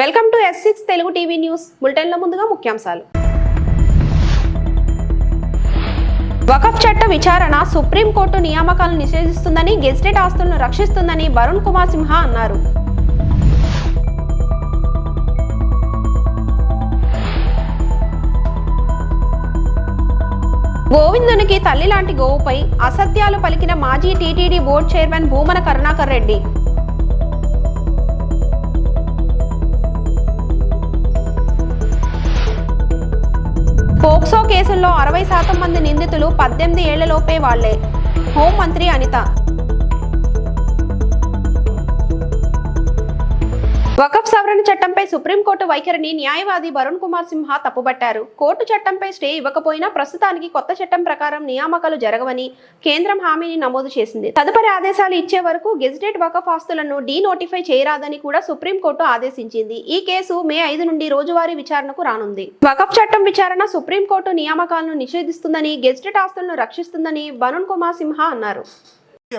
Welcome to S6 Telugu TV news bulletin లో ముందుగా ముఖ్యాంశాలు. వకఫ్ చట్ట విచారణ సుప్రీంకోర్టు నియామకాలను నిషేధిస్తుందని గెజిటెడ్ ఆస్తులను రక్షిస్తుందని వరుణ్ కుమార్ సింహ అన్నారు. గోవిందునికి తల్లి లాంటి గోవుపై అసత్యాలు పలికిన మాజీ TTD board chairman Bhumana Karunakar Reddy. POCSO కేసుల్లో 60% మంది నిందితులు 18 ఏళ్లలోపే వాళ్లే. హోంమంత్రి అనిత. వకఫ్ సవరణ చట్టంపై సుప్రీంకోర్టు వైఖరిని న్యాయవాది వరుణ్ కుమార్ సింహ తప్పుబట్టారు. కోర్టు చట్టంపై స్టే ఇవ్వకపోయినా ప్రస్తుతానికి కొత్త చట్టం ప్రకారం నియామకాలు జరగవని కేంద్రం హామీని నమోదు చేసింది. తదుపరి ఆదేశాలు ఇచ్చే వరకు గెజిటెడ్ వకఫ్ ఆస్తులను డీనోటిఫై చేయరాదని కూడా సుప్రీంకోర్టు ఆదేశించింది. ఈ కేసు మే 5 నుండి రోజువారీ విచారణకు రానుంది. వకఫ్ చట్టం విచారణ సుప్రీంకోర్టు నియామకాలను నిషేధిస్తుందని గెజిటెడ్ ఆస్తులను రక్షిస్తుందని వరుణ్ కుమార్ సింహ అన్నారు.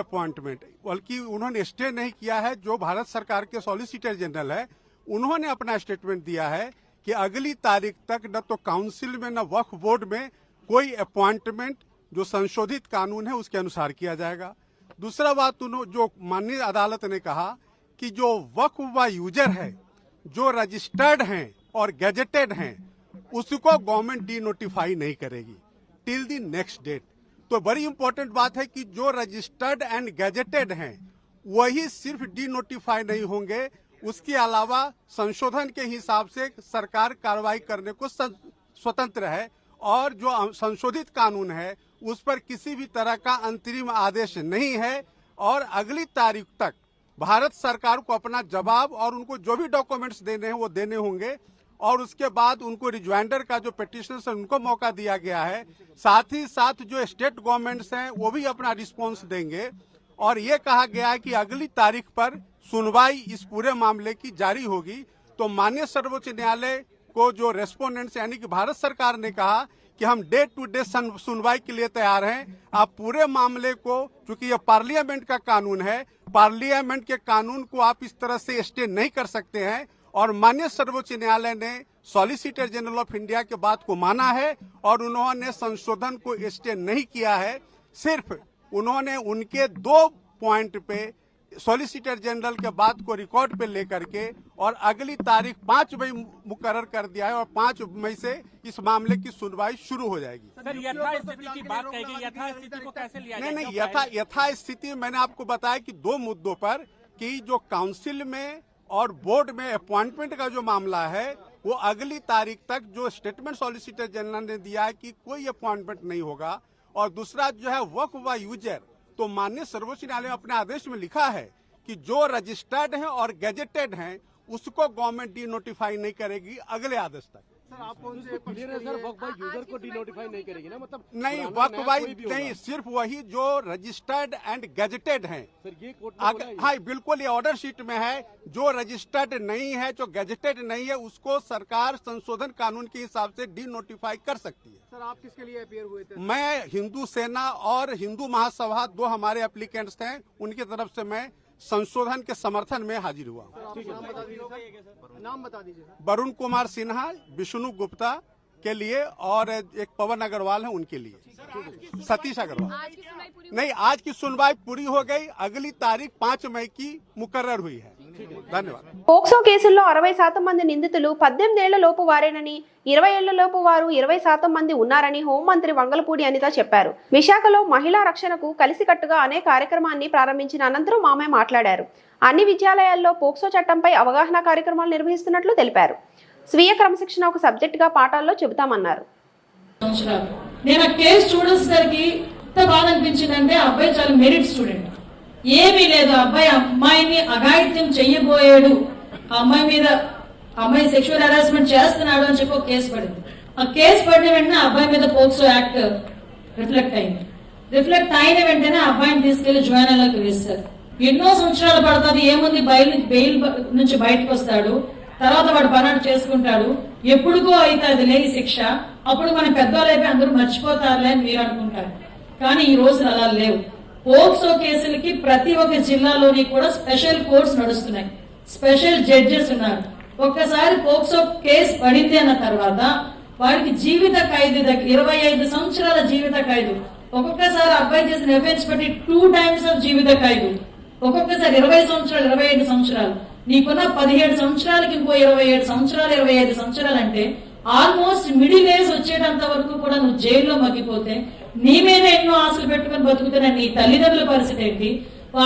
अपॉइंटमेंट बल्कि उन्होंने स्टे नहीं किया है। जो भारत सरकार के सॉलिसिटर जनरल है उन्होंने अपना स्टेटमेंट दिया है कि अगली तारीख तक न तो काउंसिल में न वक्फ बोर्ड में कोई अपॉइंटमेंट जो संशोधित कानून है उसके अनुसार किया जाएगा। दूसरा बात जो माननीय अदालत ने कहा कि जो वक्फ व यूजर है जो रजिस्टर्ड हैं और गैजेटेड हैं उसको गवर्नमेंट डी नोटिफाई नहीं करेगी टिल द नेक्स्ट डेट। तो बड़ी इंपॉर्टेंट बात है कि जो रजिस्टर्ड एंड गैजेटेड हैं वही सिर्फ डी नोटिफाई नहीं होंगे, उसके अलावा संशोधन के हिसाब से सरकार कार्रवाई करने को स्वतंत्र है और जो संशोधित कानून है उस पर किसी भी तरह का अंतरिम आदेश नहीं है और अगली तारीख तक भारत सरकार को अपना जवाब और उनको जो भी डॉक्यूमेंट्स देने हैं वो देने होंगे और उसके बाद उनको रिज्वाइंडर का जो पिटिशनर्स है उनको मौका दिया गया है। साथ ही साथ जो स्टेट गवर्नमेंट्स हैं वो भी अपना रिस्पॉन्स देंगे और ये कहा गया है कि अगली तारीख पर सुनवाई इस पूरे मामले की जारी होगी। तो माननीय सर्वोच्च न्यायालय को जो रेस्पोंडेंट्स यानी कि भारत सरकार ने कहा कि हम डे टू डे सुनवाई के लिए तैयार हैं। आप पूरे मामले को, चूंकि यह पार्लियामेंट का कानून है, पार्लियामेंट के कानून को आप इस तरह से स्टे नहीं कर सकते हैं और माननीय सर्वोच्च न्यायालय ने सॉलिसिटर जनरल ऑफ इंडिया के बात को माना है और उन्होंने संशोधन को स्टे नहीं किया है। सिर्फ उन्होंने उनके 2 पॉइंट पे सॉलिसिटर जनरल के बात को रिकॉर्ड पे लेकर के और अगली तारीख 5 मई मुकर्रर कर दिया है और 5 मई से इस मामले की सुनवाई शुरू हो जाएगी। सर, यथास्थिति की बात कही, यथास्थिति को कैसे लिया जाएगा? नहीं, यथास्थिति मैंने आपको बताया कि 2 मुद्दों पर कि जो काउंसिल में और बोर्ड में अपॉइंटमेंट का जो मामला है वो अगली तारीख तक जो स्टेटमेंट सॉलिसिटर जनरल ने दिया है कि कोई अपॉइंटमेंट नहीं होगा। और दूसरा जो है वक्फ व यूजर, तो माननीय सर्वोच्च न्यायालय ने अपने आदेश में लिखा है कि जो रजिस्टर्ड हैं और गैजेटेड हैं उसको गवर्नमेंट डी नोटिफाई नहीं करेगी अगले आदेश तक। सर, आप कौन से क्लियर है सर, वक्फ बाय यूजर को डिनोटिफाई नहीं करेगी ना? मतलब नहीं, वक्फ बाय नहीं, सिर्फ वही जो रजिस्टर्ड एंड गैजेटेड हैं। सर, ये कोर्ट हाँ बिल्कुल, ये ऑर्डर शीट में है। जो रजिस्टर्ड नहीं है, जो गैजेटेड नहीं है, उसको सरकार संशोधन कानून के हिसाब से डी नोटिफाई कर सकती है। सर, आप किसके लिए अपीयर हुए थे? मैं हिंदू सेना और हिंदू महासभा 2 हमारे एप्लीकेंट्स हैं, उनकी तरफ से मैं संशोधन के समर्थन में हाजिर हुआ। नाम बता दीजिए। वरुण कुमार सिन्हा, विष्णु गुप्ता के लिए और एक पवन अग्रवाल है उनके लिए, सतीश अग्रवाल। नहीं, आज की सुनवाई पूरी हो गई, अगली तारीख 5 मई की मुकर्रर हुई है। ధన్యవాదాలు. పోక్సో కేసుల్లో 60% మంది నిందితులు 18 ఏళ్లలోపు వారేనని, 20 ఏళ్లలోపు వారు 20% మంది ఉన్నారని హోంమంత్రి వంగలపూడి అనిత చెప్పారు. విశాఖలో మహిళా రక్షణకు కలిసికట్టుగా అనే కార్యక్రమాన్ని ప్రారంభించిన అనంతరం ఆమె మాట్లాడారు. అన్ని విద్యాలయాల్లో పోక్సో చట్టంపై అవగాహన కార్యక్రమాలు నిర్వహిస్తున్నట్లు తెలిపారు. స్వీయ క్రమశిక్షణ ఒక సబ్జెక్టుగా పాఠాల్లో చెబుతామన్నారు. నేను ఆ కేసు చూడేసరికి ఎంత బాధ అనిపించిందంటే అబ్బాయి చాలా మెరిట్ స్టూడెంట్, ఏమీ లేదు. అబ్బాయి అమ్మాయిని అఘాయిత్యం చెయ్యబోయాడు, అమ్మాయి సెక్షువల్ హెరాస్మెంట్ చేస్తున్నాడు అని చెప్పి ఒక కేసు పడింది. ఆ కేసు పడిన వెంటనే అబ్బాయి మీద పోక్సో యాక్ట్ రిఫ్లెక్ట్ అయింది. రిఫ్లెక్ట్ అయిన వెంటనే అబ్బాయిని తీసుకెళ్లి జువెనైల్లోకి వేస్తారు. ఎన్నో సంవత్సరాలు పడుతుంది, ఏముంది బెయిల్ నుంచి బయటకు వస్తాడు, తర్వాత వాడు పనాడు చేసుకుంటాడు, ఎప్పుడుకో అయితే అది లేని శిక్ష, అప్పుడు మన పెద్దవాళ్ళైపోయి అందరూ మర్చిపోతారులే అని మీరు అనుకుంటారు. కానీ ఈ రోజులు అలా లేవు. పోక్సో కేసులకి ప్రతి ఒక్క జిల్లాలోని కూడా స్పెషల్ కోర్ట్స్ నడుస్తున్నాయి, స్పెషల్ జడ్జెస్ ఉన్నారు. ఒక్కసారి పోక్సో కేసు పడింది అన్న తర్వాత వాడికి జీవిత ఖైదు 25 సంవత్సరాల జీవిత ఖైదు, ఒక్కొక్కసారి అబ్బాయి చేసిన ఎఫెన్స్ బట్టి 2 times ఆఫ్ జీవిత ఖైదు, ఒక్కొక్కసారి 20 సంవత్సరాలు 25 సంవత్సరాలు, నీకున్న 17 సంవత్సరాలకి ఇంకో 27 సంవత్సరాలు 25 సంవత్సరాలు అంటే ఆల్మోస్ట్ మిడిల్ ఏజ్ వచ్చేటంత వరకు కూడా నువ్వు జైల్లో మగ్గిపోతే నీ మీద ఎన్నో ఆశలు పెట్టుకుని బతుకుతున్న నీ తల్లిదండ్రుల పరిస్థితి ఏంటి,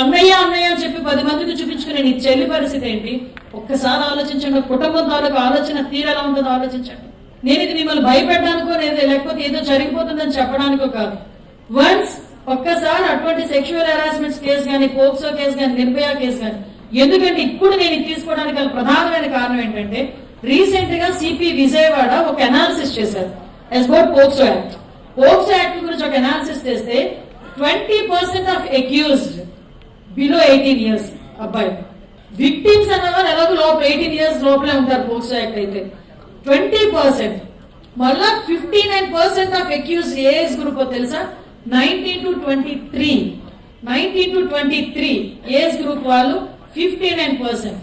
అన్నయ్య అన్నయ్య అని చెప్పి 10 మందికి చూపించుకునే నీ చెల్లి పరిస్థితి ఏంటి? ఒక్కసారి ఆలోచించండి. కుటుంబం తాలూకు ఆలోచన తీరేలా ఉంటుందో ఆలోచించండి. నేను ఇది మిమ్మల్ని భయపెట్టడానికో లేకపోతే ఏదో జరిగిపోతుందని చెప్పడానికో కాదు. వన్స్ ఒక్కసారి అటువంటి సెక్షువల్ హెరాస్మెంట్స్ కేసు కానీ, పోక్సో కేసు కానీ, నిర్భయ కేసు కానీ, ఎందుకంటే ఇప్పుడు నేను తీసుకోవడానికి గల ప్రధానమైన కారణం ఏంటంటే రీసెంట్ గా సిపి విజయవాడ ఒక అనాలిసిస్ చేశారు about POCSO act. POCSO act గురించి ఒక అనాలిసిస్ చేస్తే 20% ఆఫ్ అక్యూజ్డ్ బిలో 18 years అబ్బాయి. విక్టిమ్స్ అన్నవారు ఎలాగో లోపల 18 years లోపలే ఉంటారు పోక్సో యాక్ట్ అయితే. 20% మళ్ళా 59% ఆఫ్ అక్యూజ్డ్ ఏజ్ గ్రూప్ తెలుసా? 19 to 23 ఏజ్ గ్రూప్ వాళ్ళు 59%.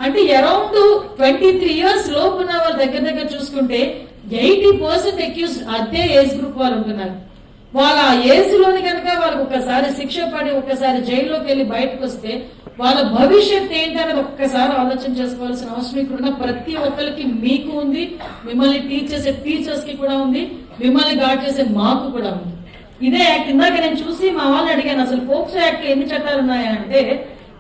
అంటే అరౌండ్ 23 years లోపు ఉన్న వాళ్ళ దగ్గర చూసుకుంటే 80% అక్యూజ్ అదే ఏజ్ గ్రూప్ వాళ్ళు ఉంటున్నారు. వాళ్ళ ఏజ్ లోని కనుక వాళ్ళకి ఒకసారి శిక్ష పడి ఒకసారి జైల్లోకి వెళ్ళి బయటకు వస్తే వాళ్ళ భవిష్యత్ ఏంటనేది ఒక్కసారి ఆలోచన చేసుకోవాల్సిన అవసరం ఇక్కడున్న ప్రతి ఒక్కరికి మీకు ఉంది, మిమ్మల్ని టీచ్ చేసే టీచర్స్ కి కూడా ఉంది, మిమ్మల్ని గార్డ్ చేసే మాకు కూడా ఉంది. ఇదే యాక్ట్ ఇందాక నేను చూసి మా వాళ్ళని అడిగాను, అసలు పోక్సో యాక్ట్ ఎన్ని చట్టాలు ఉన్నాయా అంటే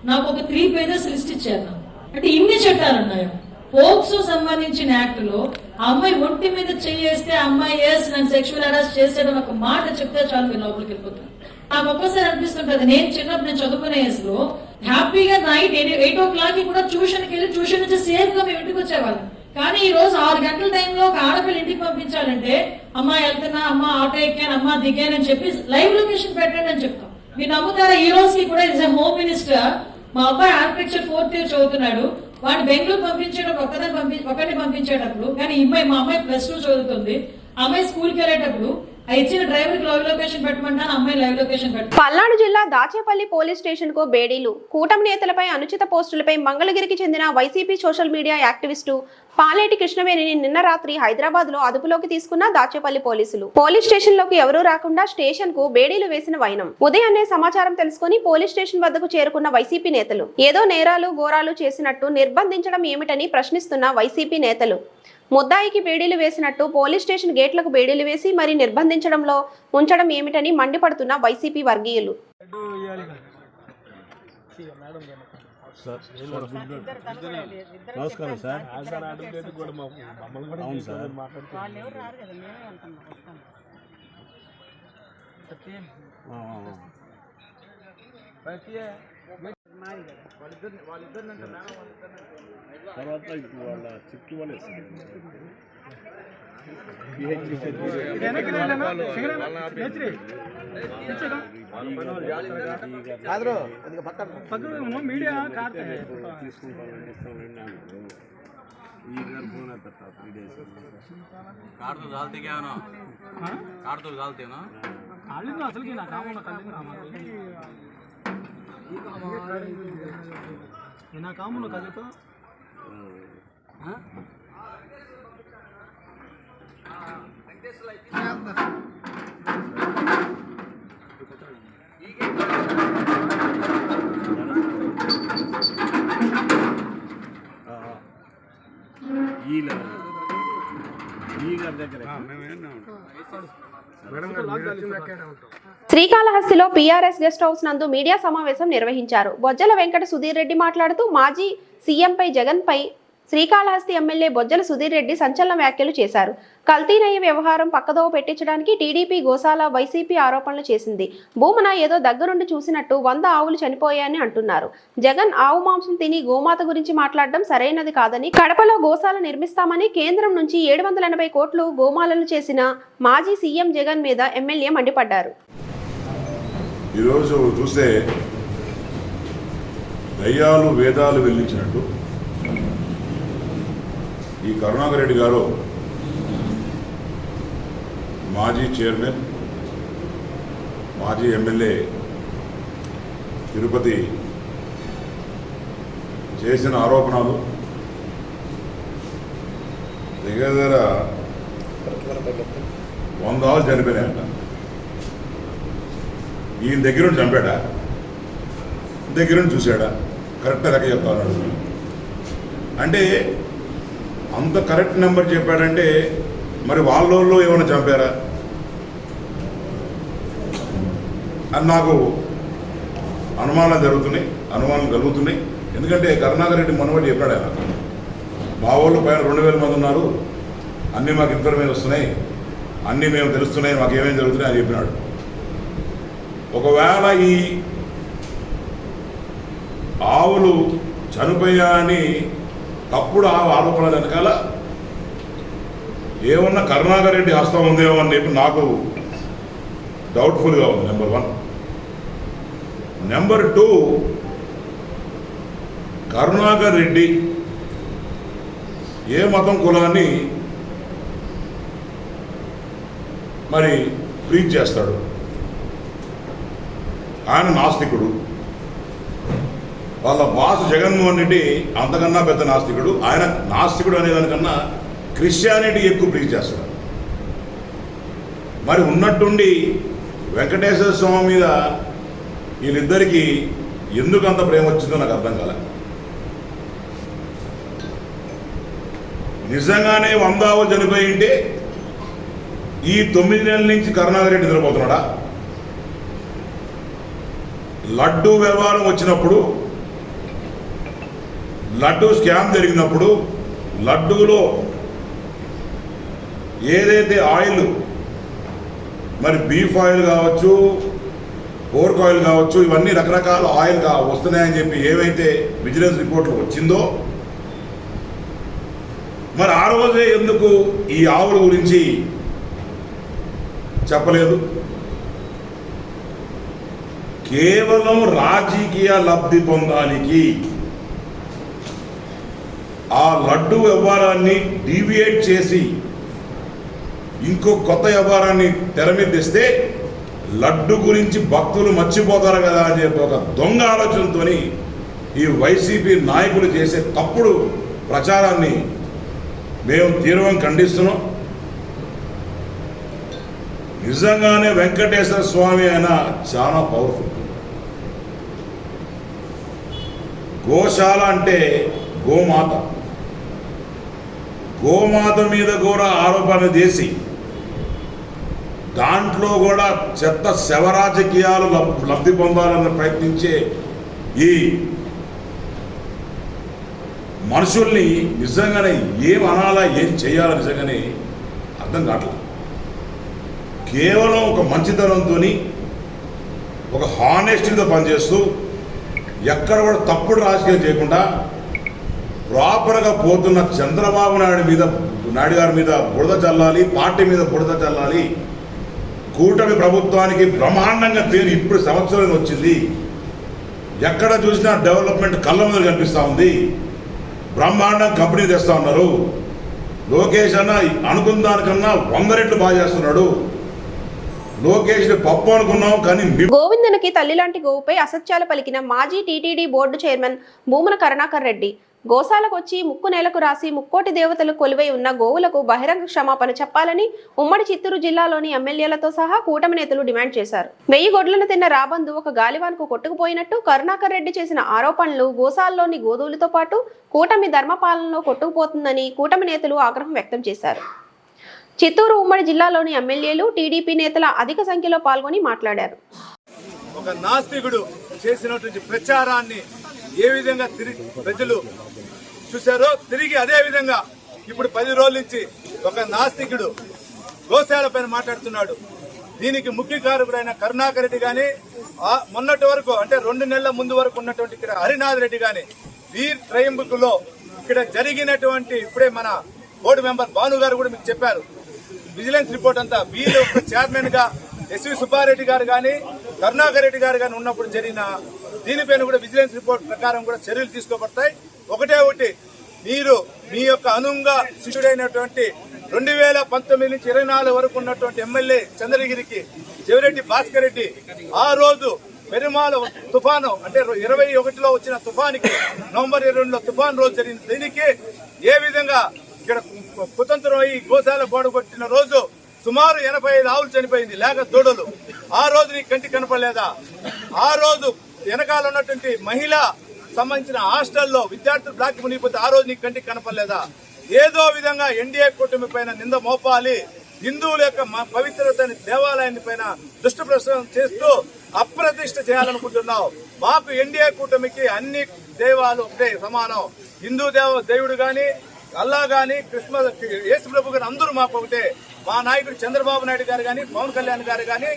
నాకు ఒక 3 pages లిస్ట్ ఇచ్చారు. అంటే ఇన్ని చట్టాలు ఉన్నాయి. పోక్సో సంబంధించిన యాక్ట్ లో ఆ అమ్మాయి ఒంటి మీద చేయేస్తే అమ్మాయి నన్ను సెక్షువల్ హెరాస్ చేసాడని ఒక మాట చెప్తే చాలు మీరు లోపలికి వెళ్ళిపోతారు. నాకు ఒక్కసారి అనిపిస్తుంటది, నేను చిన్నప్పుడు నేను చదువుకునే ఏజ్ లో హ్యాపీగా నైట్ 8 o'clock కూడా ట్యూషన్కి వెళ్ళి ట్యూషన్ నుంచి సేఫ్ గా మేము ఇంటికి వచ్చేవాళ్ళం. కానీ ఈ రోజు 6 గంటల టైంలో ఒక ఆడపిల్ల ఇంటికి పంపించాలంటే అమ్మా వెళ్తున్నా, అమ్మ ఆటో ఎక్కాను, అమ్మ దిగానని చెప్పి లైవ్ లొకేషన్ పెట్టండి అని చెప్తాం. మీరు నమ్ముతారా? ఈ రోజుకి కూడా ఇస్ హోమ్ మినిస్టర్ మా అబ్బాయి ఆర్కిటెక్చర్ 4th year చదువుతున్నాడు, వాడిని బెంగళూరు పంపించేటప్పుడు ఒకరిని పంపించేటప్పుడు, కానీ మా అమ్మాయి +2 చదువుతుంది, అమ్మాయి స్కూల్కి వెళ్ళేటప్పుడు ఇచ్చిన డ్రైవర్ కి లైవ్ లొకేషన్ పెట్టమంటాను, అమ్మాయి లైవ్ లొకేషన్ పెట్ట. పల్నాడు జిల్లా దాచేపల్లి పోలీస్ స్టేషన్ కు బేడీలు. కూటమి నేతలపై అనుచిత పోస్టులపై మంగళగిరికి చెందిన YCP social media activist Paleti కృష్ణవేణిని నిన్న రాత్రి హైదరాబాద్ లో అదుపులోకి తీసుకున్న దాచేపల్లి పోలీసులు. పోలీస్ స్టేషన్ లోకి ఎవరూ రాకుండా స్టేషన్ కు బేడీలు వేసిన వైనం. ఉదయాన్నే సమాచారం తెలుసుకుని పోలీస్ స్టేషన్ వద్దకు చేరుకున్న వైసీపీ నేతలు ఏదో నేరాలు ఘోరాలు చేసినట్టు నిర్బంధించడం ఏమిటని ప్రశ్నిస్తున్న వైసీపీ నేతలు ముద్దాయికి బేడీలు వేసినట్టు పోలీస్ స్టేషన్ గేట్లకు బేడీలు వేసి మరి నిర్బంధించడంలో ఉంచడం ఏమిటని మండిపడుతున్న వైసీపీ వర్గీయులు. నమస్కారం సార్. అవును సార్. తర్వాత వాళ్ళ చిక్కి వాళ్ళే మీడియా అసలు నా కామును కదుతో శ్రీకాళహస్తిలో పీఆర్ఎస్ గెస్ట్ హౌస్ నందు మీడియా సమావేశం నిర్వహించారు. బొజ్జల వెంకట సుధీర్ రెడ్డి మాట్లాడుతూ మాజీ సీఎంపై జగన్పై శ్రీకాళహస్తి ఎమ్మెల్యే బొజ్జల సుధీర్ రెడ్డి సంచలన వ్యాఖ్యలు చేశారు. కల్తీనయ్య వ్యవహారం పక్కదోవ పెట్టించడానికి టీడీపీ గోశాల వైసీపీ ఆరోపణలు చేసింది. భూమన ఏదో దగ్గరుండి చూసినట్టు 100 ఆవులు చనిపోయాయని అంటున్నారు. జగన్ ఆవు మాంసం తిని గోమాత గురించి మాట్లాడడం సరైనది కాదని, కడపలో గోశాల నిర్మిస్తామని కేంద్రం నుంచి 780 కోట్లు గోమాలలు చేసిన మాజీ సీఎం జగన్ మీద ఎమ్మెల్యే మండిపడ్డారు. ఈరోజు చూస్తే దయ్యాలు వేదాలు వెల్లించినట్టు ఈ కరుణాకర్ రెడ్డి గారు మాజీ చైర్మన్, మాజీ ఎమ్మెల్యే తిరుపతి చేసిన ఆరోపణలు దగ్గర 100 ఆవులు చనిపోయినాయంట. ఈయన దగ్గర నుండి చంపాడా, దగ్గర నుండి చూశాడా? కరెక్ట్ లెక్క చెప్తా ఉన్నాడు. అంటే అంత కరెక్ట్ నెంబర్ చెప్పాడంటే మరి వాళ్ళలో ఏమైనా చంపారా అని నాకు అనుమానాలు కలుగుతున్నాయి. ఎందుకంటే కరుణాకర్ రెడ్డి మనవాడు చెప్పాడు ఆయన, మా వాళ్ళు పైన 2000 మంది ఉన్నారు, అన్నీ మాకు ఇన్ఫర్మేషన్ వస్తున్నాయి, అన్నీ మేము తెలుస్తున్నాయి, మాకు ఏమేమి జరుగుతున్నాయి అని చెప్పినాడు. ఒకవేళ ఈ ఆవులు చనిపోయాయని తప్పుడు ఆరోపణల వెనకాల ఏమన్నా కరుణాకర్ రెడ్డి హస్తం ఉందేమో అని చెప్పి నాకు డౌట్ఫుల్గా ఉంది. నెంబర్ 1. నెంబర్ 2, కరుణాకర్ రెడ్డి ఏ మతం కులాన్ని మరి ప్రీచ్ చేస్తాడు? ఆయన నాస్తికుడు. వాళ్ళ బాస్ జగన్మోహన్ రెడ్డి అంతకన్నా పెద్ద నాస్తికుడు. ఆయన నాస్తికుడు అనేదానికన్నా క్రిస్టియానిటీ ఎక్కువ ప్రీచ్ చేస్తాడు. మరి ఉన్నట్టుండి వెంకటేశ్వర స్వామి మీద వీళ్ళిద్దరికీ ఎందుకు అంత ప్రేమ వచ్చిందో నాకు అర్థం కాలే. నిజంగానే 100 ఆవులు చనిపోయి ఉంటే ఈ 9 నెలల నుంచి కరుణాకర్ రెడ్డి నిద్రపోతున్నాడా? లడ్డూ వ్యవహారం వచ్చినప్పుడు, లడ్డూ స్కామ్ జరిగినప్పుడు, లడ్డూలో ఏదైతే ఆయిల్ మరి బీఫ్ ఆయిల్ కావచ్చు, పోర్క్ ఆయిల్ కావచ్చు, ఇవన్నీ రకరకాల ఆయిల్ వస్తున్నాయని చెప్పి ఏవైతే విజిలెన్స్ రిపోర్ట్లో వచ్చిందో, మరి ఆ రోజే ఎందుకు ఈ ఆవుల గురించి చెప్పలేదు? కేవలం రాజకీయ లబ్ధి పొందానికి ఆ లడ్డు వ్యవహారాన్ని డీవియేట్ చేసి ఇంకో కొత్త వ్యవహారాన్ని తెర మీద తెస్తే లడ్డు గురించి భక్తులు మర్చిపోతారు కదా అని చెప్పి ఒక దొంగ ఆలోచనతో ఈ వైసీపీ నాయకులు చేసే తప్పుడు ప్రచారాన్ని మేము తీవ్రంగా ఖండిస్తున్నాం. నిజంగానే వెంకటేశ్వర స్వామి ఆయన చాలా పవర్ఫుల్. గోశాల అంటే గోమాత మీద కూడా ఆరోపణ చేసి దాంట్లో కూడా చెత్త శవరాజకీయాలు లబ్ధి పొందాలని ప్రయత్నించే ఈ మనుషుల్ని నిజంగానే ఏం అనాలా, ఏం చేయాలో నిజంగానే అర్థం కావట్లేదు. కేవలం ఒక మంచితనంతో, ఒక హానెస్టీతో పనిచేస్తూ ఎక్కడ కూడా తప్పుడు రాజకీయం చేయకుండా ప్రాపర్గా పోతున్న చంద్రబాబు నాయుడు గారి మీద బురద చల్లాలి, పార్టీ మీద బురద చల్లాలి. కూటమి ప్రభుత్వానికి బ్రహ్మాండంగా పేరు ఇప్పుడు సంవత్సరం వచ్చింది. ఎక్కడ చూసినా డెవలప్మెంట్ కళ్ళ ముందు కనిపిస్తూ ఉంది. బ్రహ్మాండం కంపెనీ తెస్తా ఉన్నారు. లోకేష్ అన్న అనుకున్న దానికన్నా 100 రెట్లు బాగా చేస్తున్నాడు. లోకేష్ పప్పు అనుకున్నాం కానీ గోవిందనికి తల్లిలాంటి గోవుపై అసత్యాలు పలికిన మాజీ టీటీడీ బోర్డు చైర్మన్ భూమన కరుణాకర్ రెడ్డి గోశాలకు వచ్చి ముక్కు నేలకు రాసి ముక్కోటి దేవతలు కొలువై ఉన్న గోవులకు బహిరంగ క్షమాపణ చెప్పాలని ఉమ్మడి చిత్తూరు జిల్లాలోని ఎమ్మెల్యేలతో సహా కూటమి నేతలు డిమాండ్ చేశారు. 1000 గొడ్లను తిన్న రాబందు ఒక గాలివాన్కు కొట్టుకుపోయినట్టు కరుణాకర్ రెడ్డి చేసిన ఆరోపణలు గోశాలలోని గోధువులతో పాటు కూటమి ధర్మపాలనలో కొట్టుకుపోతుందని కూటమి నేతలు ఆగ్రహం వ్యక్తం చేశారు. చిత్తూరు ఉమ్మడి జిల్లాలోని ఎమ్మెల్యేలు, టీడీపీ నేతల అధిక సంఖ్యలో పాల్గొని మాట్లాడారు. ఒక నాస్తికుడు చేసినటువంటి ప్రచారాన్ని ఏ విధంగా ప్రజలు చూశారో తిరిగి అదే విధంగా ఇప్పుడు 10 రోజుల నుంచి ఒక నాస్తికుడు గోశాల పైన మాట్లాడుతున్నాడు. దీనికి ముఖ్య కారకుడైన కరుణాకర్ రెడ్డి గాని, మొన్నటి వరకు అంటే 2 నెలల ముందు వరకు ఉన్నటువంటి ఇక్కడ హరినాథ్ రెడ్డి గాని, వీర్ ట్రయంబుక్ లో ఇక్కడ జరిగినటువంటి ఇప్పుడే మన బోర్డు మెంబర్ భాను గారు కూడా మీకు చెప్పారు. విజిలెన్స్ రిపోర్ట్ అంతా వీళ్ళు చైర్మన్ గా ఎస్వి సుబ్బారెడ్డి గారు గాని, కరుణాకర్ రెడ్డి గారు గాని ఉన్నప్పుడు జరిగిన దీనిపైన కూడా విజిలెన్స్ రిపోర్ట్ ప్రకారం కూడా చర్యలు తీసుకోబడతాయి. ఒకటి మీరు మీ యొక్క అనుంగా శిష్యుడైనటువంటి 2019 నుంచి 24 వరకు ఉన్నటువంటి ఎమ్మెల్యే చంద్రగిరికి చెవిరెడ్డి భాస్కర్ రెడ్డి ఆ రోజు పెరుమాళ తుఫాను అంటే 21లో వచ్చిన తుఫానికి నవంబర్ 22లో తుఫాన్ రోజు జరిగింది. దీనికి ఏ విధంగా ఇక్కడ కుతంత్రం అయి గోశాల గోడ కొట్టిన రోజు సుమారు 85 ఆవులు చనిపోయింది, లేక దూడలు. ఆ రోజు నీకు కంటికి కనపడలేదా? ఆ రోజు వెనకాల ఉన్నటువంటి మహిళ సంబంధించిన హాస్టల్లో విద్యార్థులు బ్లాక్ మునిగిపోతే ఆ రోజు నీకు కంటికి కనపడలేదా? ఏదో విధంగా ఎన్డీఏ కూటమి పైన నింద మోపాలి, హిందువుల యొక్క పవిత్రతని దేవాలయాన్ని పైన దుష్ట ప్రచారం చేస్తూ అప్రతిష్ట చేయాలనుకుంటున్నావు. మాకు ఎన్డీఏ కూటమికి అన్ని దేవాలు ఒకటే సమానం. హిందూ దేవుడు గాని, అల్లా గాని, క్రిస్మస్ యేసు ప్రభు గాని అందరూ మాకు ఒకటే. మా నాయకుడు చంద్రబాబు నాయుడు గారు గాని, పవన్ కళ్యాణ్ గారు గాని,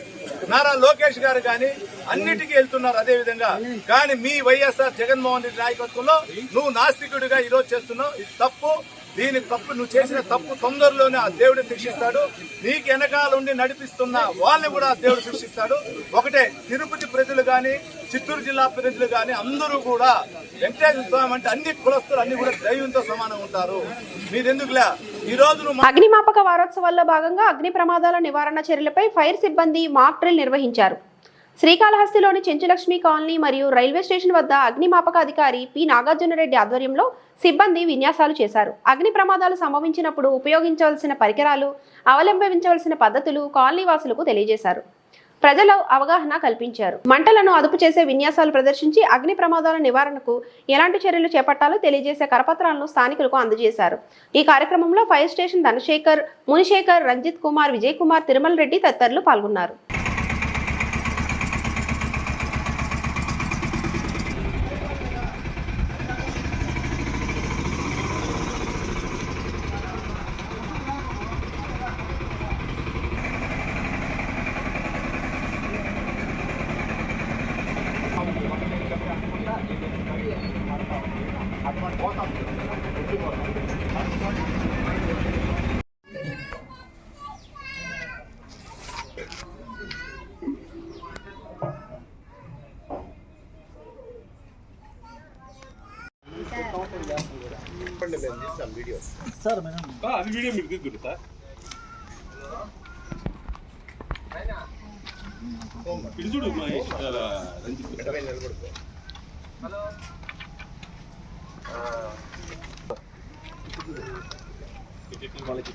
నారా లోకేష్ గారు గాని అన్నిటికీ వెళ్తున్నారు అదే విధంగా. కానీ మీ వైఎస్ఆర్ జగన్మోహన్ రెడ్డి నాయకత్వంలో నువ్వు నాస్తికుడిగా ఈరోజు చేస్తున్నావు. ఇది తప్పు. దీని తప్పు, నువ్వు చేసిన తప్పు తొందరలోనే ఆ దేవుడు శిక్షిస్తాడు. నీకు వెనకాల ఉండి నడిపిస్తున్న వాళ్ళని కూడా ఆ దేవుడు శిక్షిస్తాడు. ఒకటే, తిరుపతి ప్రజలు గాని, చిత్తూరు జిల్లా ప్రజలు గాని అందరూ కూడా వెంకటేశ్వర స్వామి అంటే అన్ని కులస్తులు అన్ని కూడా దైవంతో సమానంగా ఉంటారు. మీరెందుకులే ఈ రోజు నువ్వు అగ్నిమాపక వారోత్సవాల్లో భాగంగా అగ్ని ప్రమాదాల నివారణ చర్యలపై ఫైర్ సిబ్బంది మాక్ డ్రిల్ నిర్వహించారు. శ్రీకాళహస్తిలోని చెంచులక్ష్మి కాలనీ మరియు రైల్వే స్టేషన్ వద్ద అగ్నిమాపక అధికారి పి నాగార్జునరెడ్డి ఆధ్వర్యంలో సిబ్బంది విన్యాసాలు చేశారు. అగ్ని ప్రమాదాలు సంభవించినప్పుడు ఉపయోగించవలసిన పరికరాలు, అవలంబించవలసిన పద్ధతులు కాలనీ వాసులకు తెలియజేశారు. ప్రజలు అవగాహన కల్పించారు. మంటలను అదుపు చేసే విన్యాసాలు ప్రదర్శించి అగ్ని ప్రమాదాల నివారణకు ఎలాంటి చర్యలు చేపట్టాలో తెలియజేసే కరపత్రాలను స్థానికులకు అందజేశారు. ఈ కార్యక్రమంలో ఫైర్ స్టేషన్ ధనశేఖర్, మునిశేఖర్, రంజిత్ కుమార్, విజయ్ కుమార్, తిరుమల రెడ్డి తదితరులు పాల్గొన్నారు. సార్ మేడం అది వీడియో మీరు దిగుతుంది సార్. ఇది చూడు మహేష్, రంజిత్ వాళ్ళకి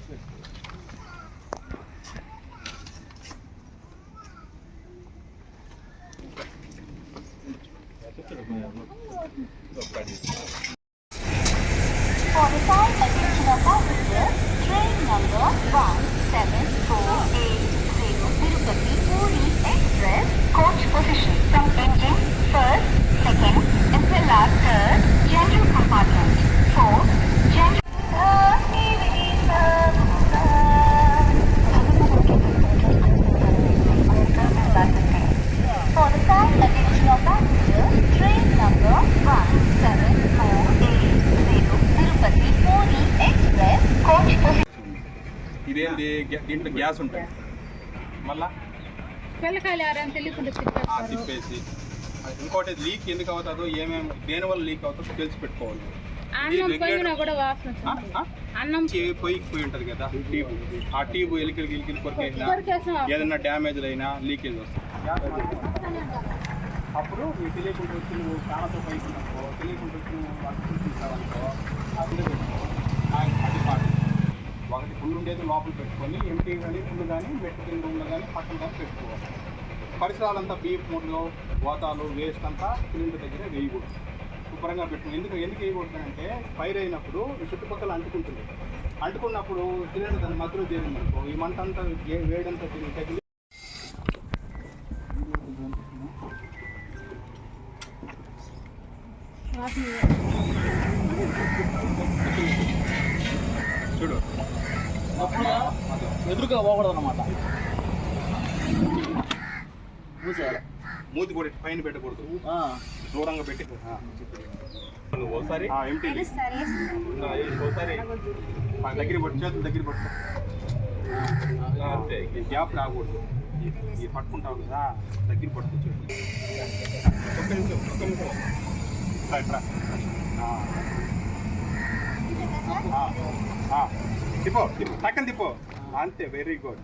For the time attention of passengers, train number 17480 Tirupati Puri Express, coach position from engine first, second, SLR third, general compartment, fourth, general. For the time attention of passengers, train number 17480 Tirupati Puri Express, coach position. ఇదేంటి దీంట్లో gas ఉంటుంది, మళ్ళా తిప్పేసి ఇంకోటి leak ఎందుకు అవుతుందో ఏమేమి దేని వల్ల లీక్ అవుతుందో తెలిసి పెట్టుకోవాలి. అన్నం పొయ్యికి పోయి ఉంటుంది కదా ట్యూబ్, ఆ ట్యూబ్ ఎలికలు కొరికేసినా ఏదైనా డ్యామేజ్ అయినా లీకేజ్ వస్తుంది. అప్పుడు మీకు తెలియకుండా వచ్చి నువ్వు ప్రాణంతో పైకి ఉన్నప్పుడు తెలియకుండా వచ్చి నువ్వు అర్థం తీసావనుకో అది పాటు ఒకటి ఫుల్ ఉండేది లోపల పెట్టుకొని ఎంటీ కానీ ఫుల్ కానీ మెట్టు కింద రూమ్లో కానీ పక్కన కానీ పెట్టుకోవాలి. పరిసరాలంతా బీఫ్ మూడ్లో గోతాలు వేస్ట్ అంతా సిలిండర్ దగ్గర వేయకూడదు, శుభ్రంగా పెట్టుకుని. ఎందుకు వేయకూడదంటే ఫైర్ అయినప్పుడు చుట్టుపక్కల అంటుకున్నప్పుడు సిలిండర్ దాని మధ్యలో చేరిందనుకో ఈ మంట అంతా వేడంతా తగిలి చూడు ఎదురుగా పోకూడదు అన్నమాట. మూతి కూడా పైన పెట్టకూడదు, దూరంగా పెట్టి ఒకసారి ఎంటీ ఒకసారి దగ్గర పట్టు, చేతులు దగ్గర పట్టు అంతే. గ్యాప్ రాకూడదు, ఇది పట్టుకుంటావు కదా దగ్గర పట్టుకు చేతులు. ఒక్క నిమిషం తిప్పో టక్కని తిప్పో అంతే. Very good.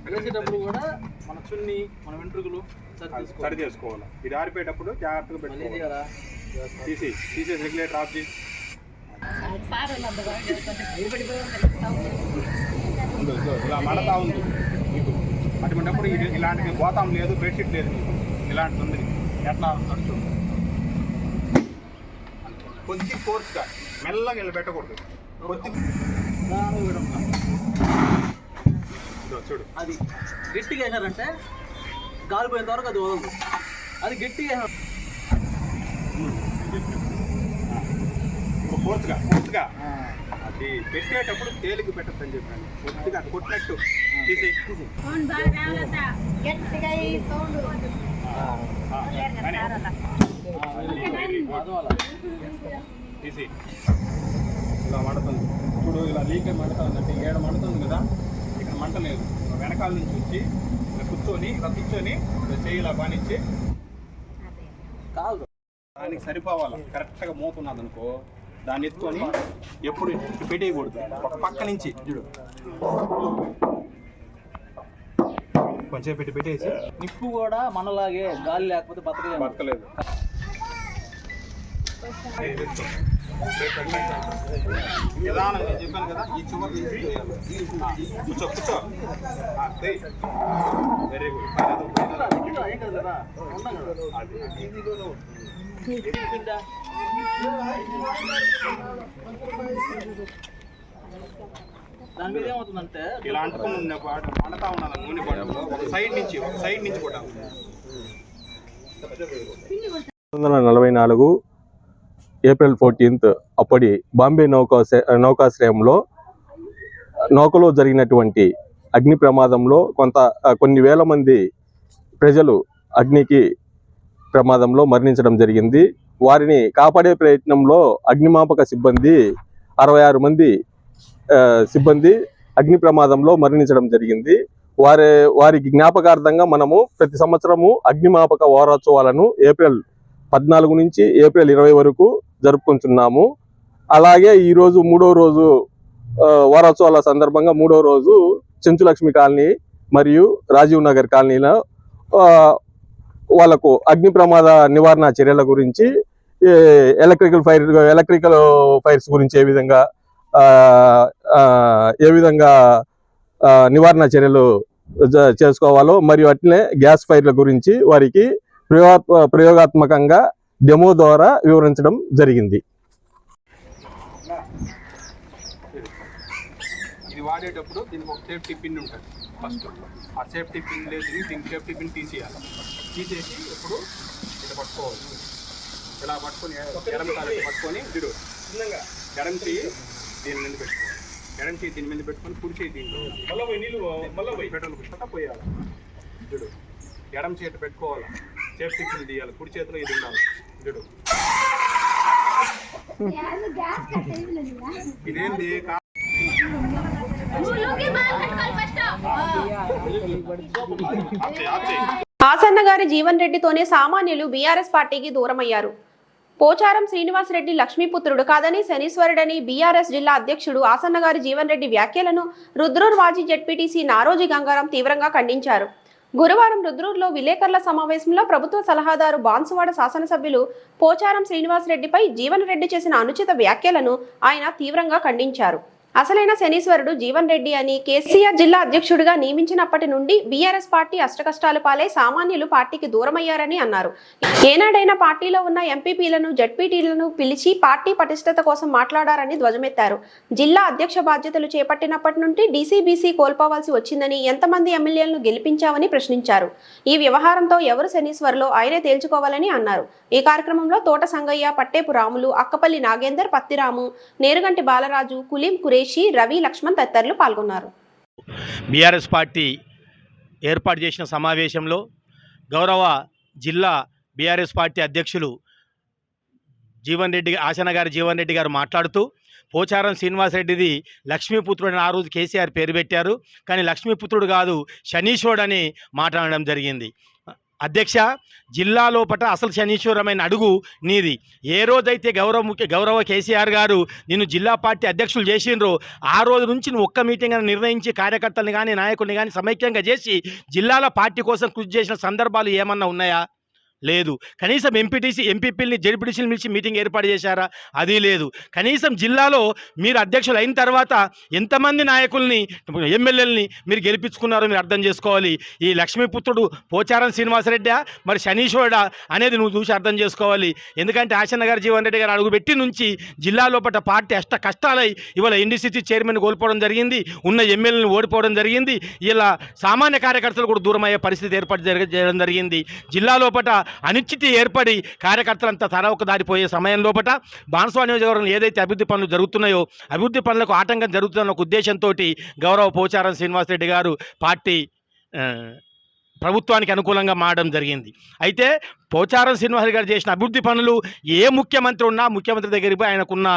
వేసేటప్పుడు కూడా మన చున్ని మన వెంట్రుకలు సరి చేసుకోవాలి. ఇది ఆరిపోయేటప్పుడు జాగ్రత్తగా పెట్టుకోవాలి. తీసేసి రెగ్యులేటర్ ఆఫ్ చేసి ఇలా మడతా ఉంది మీకు. అటువంటిప్పుడు ఇలాంటిది గోతం లేదు, బెడ్షీట్ లేదు మీకు. ఇలాంటిది ఉంది. ఎట్లా ఆరుతాడు చూడు. కొద్ది ఫోర్స్గా మెల్లగా ఇలా పెట్టకూడదు. కొద్ది చూడు. అది గట్టిగా వేసారంటే గాలిపోయేంత వరకు అది వదలదు. అది గట్టిగా ఫోర్స్గా అది పెట్టేటప్పుడు తేలికి పెట్టద్దని చెప్పాను. కొద్దిగా కొట్టినట్టు తీసి తీసి ఇలా మండుతుంది ఇప్పుడు. ఇలా లీక్ మండుతుందంటే ఏడ మండుతుంది కదా, ఇక్కడ మంట లేదు. వెనకాల నుంచి వచ్చి ఇలా కూర్చొని ఇలా చేయి ఇలా బానిచ్చి కాదు దానికి సరిపోవాలి. కరెక్ట్గా మోతున్నది అనుకో, దాన్ని ఎత్తుకొని ఎప్పుడు పెట్టేయకూడదు. ఒక పక్క నుంచి చూడు కొంచెం పెట్టేసి. నిప్పు కూడా మనలాగే గాలి లేకపోతే బతకలేదు. నిదానం నేను చెప్పాను కదా, ఈ చివరి కూర్చో. Very good. దాని మీద ఏమవుతుందంటే ఇలా అంటుకుని మండతా ఉన్నది నూనె పడలో ఒక సైడ్ నుంచి కూడా 1944 ఏప్రిల్ 14 అప్పటి బాంబే నౌకాశ్రయంలో నౌకలో జరిగినటువంటి అగ్ని ప్రమాదంలో కొన్ని వేల మంది ప్రజలు అగ్నికి ప్రమాదంలో మరణించడం జరిగింది. వారిని కాపాడే ప్రయత్నంలో అగ్నిమాపక సిబ్బంది 66 మంది సిబ్బంది అగ్ని ప్రమాదంలో మరణించడం జరిగింది. వారికి జ్ఞాపకార్థంగా మనము ప్రతి సంవత్సరము అగ్నిమాపక వారోత్సవాలను ఏప్రిల్ 14 నుంచి ఏప్రిల్ 20 వరకు జరుపుకుంటున్నాము. అలాగే ఈరోజు 3వ రోజు వారోత్సవాల సందర్భంగా 3వ రోజు చెంచులక్ష్మి కాలనీ మరియు రాజీవ్ నగర్ కాలనీలో వాళ్ళకు అగ్ని ప్రమాద నివారణ చర్యల గురించి, ఎలక్ట్రికల్ ఫైర్స్ గురించి ఏ విధంగా నివారణ చర్యలు చేసుకోవాలో, మరియు అట్లనే గ్యాస్ ఫైర్ల గురించి వారికి ప్రయోగాత్మకంగా డెమో ద్వారా వివరించడం జరిగింది. ఇది వాడేటప్పుడు దీనికి ఒక సేఫ్టీ పిన్ ఉంటుంది. ఫస్ట్ ఆ సేఫ్టీ పిన్ లేదు, దీనికి సేఫ్టీ పిన్ తీసేయాలి. తీసేసి ఇప్పుడు ఇలా పట్టుకోవాలి. ఇలా పట్టుకొని ఎడమ కాలు పట్టుకొని చూడు, ఎడమ చేయి దీని మీద పెట్టుకోవాలి. ఎడమ చేయి దీని మీద పెట్టుకొని కుడి చేయి దీంట్లో పెట్రోల్ పుష్పక పోయాలి. చూడు, ఎడమ చేతి పెట్టుకోవాలి, సేఫ్టీ పిన్ తీయాలి, కుడి చేతిలో ఇది ఉండాలి. చూడు, ఇదేంది ఆసన్న గారి జీవన్ రెడ్డితోనే సామాన్యులు బీఆర్ఎస్ పార్టీకి దూరమయ్యారు. పోచారం శ్రీనివాసరెడ్డి లక్ష్మీపుత్రుడు కాదని శనీశ్వరుడని బీఆర్ఎస్ జిల్లా అధ్యక్షుడు ఆసన్న గారి జీవన్ రెడ్డి వ్యాఖ్యలను రుద్రూర్ మాజీ జెడ్పీటీసీ నారోజీ గంగారాం తీవ్రంగా ఖండించారు. గురువారం రుద్రూర్లో విలేకరుల సమావేశంలో ప్రభుత్వ సలహాదారు బాన్సువాడ శాసనసభ్యులు పోచారం శ్రీనివాసరెడ్డిపై జీవన్ రెడ్డి చేసిన అనుచిత వ్యాఖ్యలను ఆయన తీవ్రంగా ఖండించారు. అసలైన శనీశ్వరుడు జీవన్ రెడ్డి అని కేసీఆర్ జిల్లా అధ్యక్షుడిగా నియమించినప్పటి నుండి బీఆర్ఎస్ పార్టీ అష్టకష్టాలు పాలై సామాన్యులు పార్టీకి దూరమయ్యారని అన్నారు. ఏనాడైనా పార్టీలో ఉన్న ఎంపీపీలను జడ్పీటీలను పిలిచి పార్టీ పటిష్టత కోసం మాట్లాడారని ధ్వజమెత్తారు. జిల్లా అధ్యక్ష బాధ్యతలు చేపట్టినప్పటి నుండి డీసీబీసీ కోల్పోవాల్సి వచ్చిందని, ఎంతమంది ఎమ్మెల్యేలను గెలిపించామని ప్రశ్నించారు. ఈ వ్యవహారంతో ఎవరు శనీశ్వరులో ఆయనే తేల్చుకోవాలని అన్నారు. ఈ కార్యక్రమంలో తోట సంగయ్య, పట్టేపు రాములు, అక్కపల్లి నాగేందర్, పత్తిరాము, నేరుగంటి బాలరాజు, కులీం కురేషి, రవి, లక్ష్మణ్ తదితరులు పాల్గొన్నారు. బీఆర్ఎస్ పార్టీ ఏర్పాటు చేసిన సమావేశంలో గౌరవ జిల్లా బీఆర్ఎస్ పార్టీ అధ్యక్షులు ఆసన్న గారి జీవన్ రెడ్డి గారు మాట్లాడుతూ, పోచారం శ్రీనివాసరెడ్డిది లక్ష్మీపుత్రుడు అని ఆ రోజు కేసీఆర్ పేరు పెట్టారు, కానీ లక్ష్మీపుత్రుడు కాదు శనీశ్వరుడు అని మాట్లాడడం జరిగింది. అధ్యక్ష, జిల్లా లోపల అసలు శనీశ్వరమైన అడుగు నీది. ఏ రోజైతే గౌరవ కేసీఆర్ గారు నిన్ను జిల్లా పార్టీ అధ్యక్షులు చేసిండ్రో ఆ రోజు నుంచి నువ్వు ఒక్క మీటింగ్ అని నిర్ణయించి కార్యకర్తల్ని కానీ నాయకుల్ని కానీ సమైక్యంగా చేసి జిల్లాల పార్టీ కోసం కృషి చేసిన సందర్భాలు ఏమన్నా ఉన్నాయా? లేదు. కనీసం ఎంపీటీసీ ఎంపీపీలని జెడ్పీటీసీని పిలిచి మీటింగ్ ఏర్పాటు చేశారా? అది లేదు. కనీసం జిల్లాలో మీరు అధ్యక్షులు అయిన తర్వాత ఎంతమంది నాయకుల్ని ఎమ్మెల్యేలని మీరు గెలిపించుకున్నారో మీరు అర్థం చేసుకోవాలి. ఈ లక్ష్మీపుత్రుడు పోచారం శ్రీనివాసరెడ్డా మరి శనీశ్వరుడా అనేది నువ్వు చూసి అర్థం చేసుకోవాలి. ఎందుకంటే ఆశన్న గారు జీవన్ రెడ్డి గారు అడుగుపెట్టి నుంచి జిల్లా లోపల పార్టీ కష్టాలై ఇవాళ ఎన్డీసీసీ చైర్మన్ కోల్పోవడం జరిగింది, ఉన్న ఎమ్మెల్యేలను ఓడిపోవడం జరిగింది, ఇలా సామాన్య కార్యకర్తలు కూడా దూరం అయ్యే పరిస్థితి ఏర్పాటు చేయడం జరిగింది. జిల్లా లోపల అనిశ్చితి ఏర్పడి కార్యకర్తలంతా తల దారిపోయే సమయం లోపల బాన్స్వాడ నియోజకవర్గంలో ఏదైతే అభివృద్ధి పనులు జరుగుతున్నాయో అభివృద్ధి పనులకు ఆటంకం జరుగుతున్న ఒక ఉద్దేశంతో గౌరవ పోచారం శ్రీనివాసరెడ్డి గారు పార్టీ ప్రభుత్వానికి అనుకూలంగా మారడం జరిగింది. అయితే పోచారం శ్రీనివాసరెడ్డి గారు చేసిన అభివృద్ధి పనులు ఏ ముఖ్యమంత్రి ఉన్నా ముఖ్యమంత్రి దగ్గరికి పోయి ఆయనకున్న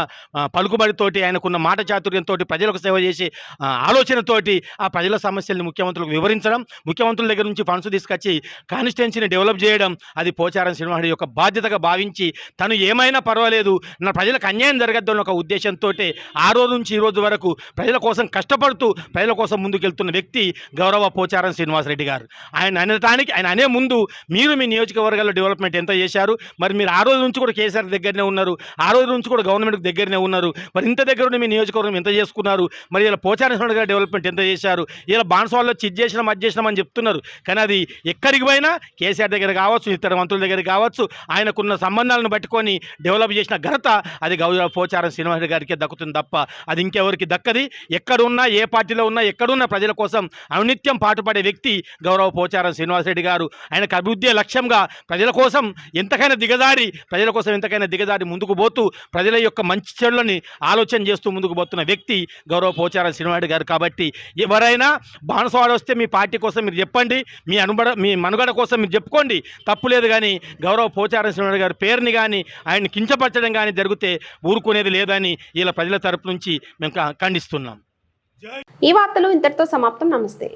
పలుకుబడితోటి ఆయనకున్న మాట చాతుర్యంతో ప్రజలకు సేవ చేసే ఆలోచనతోటి ఆ ప్రజల సమస్యల్ని ముఖ్యమంత్రులకు వివరించడం, ముఖ్యమంత్రుల దగ్గర నుంచి ఫండ్స్ తీసుకొచ్చి కాన్స్టిట్యున్సీని డెవలప్ చేయడం అది పోచారం శ్రీనివాసరెడ్డి యొక్క బాధ్యతగా భావించి తను ఏమైనా పర్వాలేదు నా ప్రజలకు అన్యాయం జరగద్దు అన్న ఒక ఉద్దేశంతో ఆ రోజు నుంచి ఈ రోజు వరకు ప్రజల కోసం కష్టపడుతూ ప్రజల కోసం ముందుకెళ్తున్న వ్యక్తి గౌరవ పోచారం శ్రీనివాసరెడ్డి గారు. ఆయన అనే ముందు మీరు మీ నియోజకవర్గాల్లో డెవలప్మెంట్ ఎంత చేశారు, మరి మీరు ఆ రోజు నుంచి కూడా కేసీఆర్ దగ్గరనే ఉన్నారు, ఆ రోజు నుంచి కూడా గవర్నమెంట్కి దగ్గరనే ఉన్నారు, మరి ఇంత దగ్గర ఉండి మీ నియోజకవర్గం ఎంత చేసుకున్నారు, మరి ఇలా పోచారం శ్రీనివాసరెడ్డి గారు డెవలప్మెంట్ ఎంత చేశారు, ఇలా బాన్స్వాడలో చిట్ చేసినాం అది చేసినాం అని చెప్తున్నారు. కానీ అది ఎక్కడికి పోయినా కేసీఆర్ దగ్గర కావచ్చు, ఇతర మంత్రుల దగ్గర కావచ్చు, ఆయనకున్న సంబంధాలను పట్టుకొని డెవలప్ చేసిన ఘనత అది గౌరవ పోచారం శ్రీనివాసరెడ్డి గారికి దక్కుతుంది తప్ప అది ఇంకెవరికి దక్కది. ఎక్కడున్నా ఏ పార్టీలో ఉన్నా ఎక్కడున్నా ప్రజల కోసం అనునిత్యం పాటుపడే వ్యక్తి గౌరవ పోచారం శ్రీనివాసరెడ్డి గారు. ఆయనకు అభివృద్ధి లక్ష్యంగా ప్రజల కోసం ఎంతకైనా దిగజారి ముందుకు పోతూ ప్రజల యొక్క మంచి చెడులని ఆలోచన చేస్తూ ముందుకు పోతున్న వ్యక్తి గౌరవ పోచారం శ్రీనివాసరెడ్డి గారు. కాబట్టి ఎవరైనా బాన్స్వాడ వస్తే మీ పార్టీ కోసం మీరు చెప్పండి, మీ మనుగడ కోసం మీరు చెప్పుకోండి, తప్పులేదు. కానీ గౌరవ పోచారం శ్రీనివాసరెడ్డి గారి పేరుని కానీ ఆయన్ని కించపరచడం కానీ జరిగితే ఊరుకునేది లేదని ఇలా ప్రజల తరపు నుంచి మేము ఖండిస్తున్నాం. ఈ వార్తలు ఇంతటితో సమాప్తం. నమస్తే.